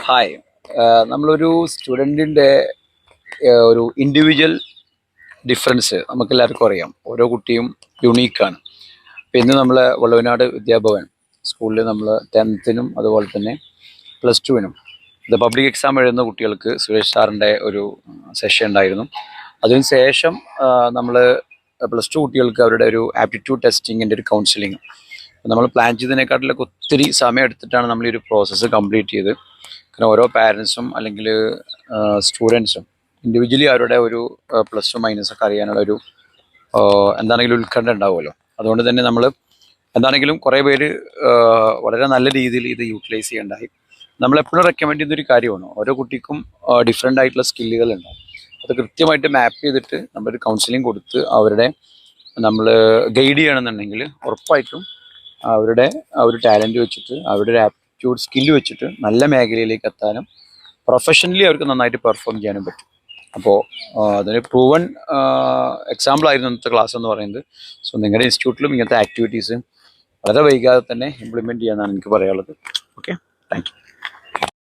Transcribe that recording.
Hi. നമ്മളൊരു സ്റ്റുഡൻറ്റിൻ്റെ ഒരു individual difference നമുക്കെല്ലാവർക്കും അറിയാം. ഓരോ കുട്ടിയും യുണീക്കാണ്. അപ്പോൾ ഇന്ന് നമ്മൾ വള്ളുവനാട് വിദ്യാഭവൻ സ്കൂളിൽ നമ്മൾ 10th അതുപോലെ തന്നെ +2 ഇത് പബ്ലിക് എക്സാം എഴുതുന്ന കുട്ടികൾക്ക് സുരേഷ് സാറിൻ്റെ ഒരു സെഷൻ ഉണ്ടായിരുന്നു. അതിന് ശേഷം നമ്മൾ +2 കുട്ടികൾക്ക് അവരുടെ ഒരു ആപ്റ്റിറ്റ്യൂഡ് ടെസ്റ്റിങ്ങിൻ്റെ ഒരു കൗൺസിലിംഗ് നമ്മൾ പ്ലാൻ ചെയ്തതിനെക്കാട്ടിലൊക്കെ ഒത്തിരി സമയം എടുത്തിട്ടാണ് നമ്മൾ ഈ ഒരു പ്രോസസ്സ് കംപ്ലീറ്റ് ചെയ്ത്. കാരണം ഓരോ പാരൻസും അല്ലെങ്കിൽ സ്റ്റുഡൻസും ഇൻഡിവിജ്വലി അവരുടെ ഒരു +2 മൈനസൊക്കെ അറിയാനുള്ള ഒരു എന്താണെങ്കിലും ഉത്കണ്ഠ ഉണ്ടാവുമല്ലോ. അതുകൊണ്ട് തന്നെ നമ്മൾ എന്താണെങ്കിലും കുറേ പേര് വളരെ നല്ല രീതിയിൽ ഇത് യൂട്ടിലൈസ് ചെയ്യേണ്ടായി. നമ്മളെപ്പോഴും റെക്കമെൻഡ് ചെയ്യുന്നൊരു കാര്യമാണ്, ഓരോ കുട്ടിക്കും ഡിഫറെൻ്റ് ആയിട്ടുള്ള സ്കില്ലുകൾ ഉണ്ടാവും. അത് കൃത്യമായിട്ട് മാപ്പ് ചെയ്തിട്ട് നമ്മളൊരു കൗൺസിലിംഗ് കൊടുത്ത് അവരുടെ നമ്മൾ ഗൈഡ് ചെയ്യണമെന്നുണ്ടെങ്കിൽ ഉറപ്പായിട്ടും അവരുടെ ആ ഒരു ടാലൻറ്റ് വെച്ചിട്ട് അവരുടെ ഒരു ആപ്റ്റിറ്റ്യൂഡ് സ്കില്ല് വെച്ചിട്ട് നല്ല മേഖലയിലേക്ക് എത്താനും പ്രൊഫഷണലി അവർക്ക് നന്നായിട്ട് പെർഫോം ചെയ്യാനും പറ്റും. അപ്പോൾ അതിന് പ്രൂവൺ എക്സാമ്പിൾ ആയിരുന്നു ഇന്നത്തെ ക്ലാസ് എന്ന് പറയുന്നത്. സോ നിങ്ങളുടെ ഇൻസ്റ്റിറ്റ്യൂട്ടിലും ഇങ്ങനത്തെ ആക്ടിവിറ്റീസ് വളരെ വൈകാതെ തന്നെ ഇംപ്ലിമെൻറ്റ് ചെയ്യാനാണ് എനിക്ക് പറയാനുള്ളത്. Okay, thank you.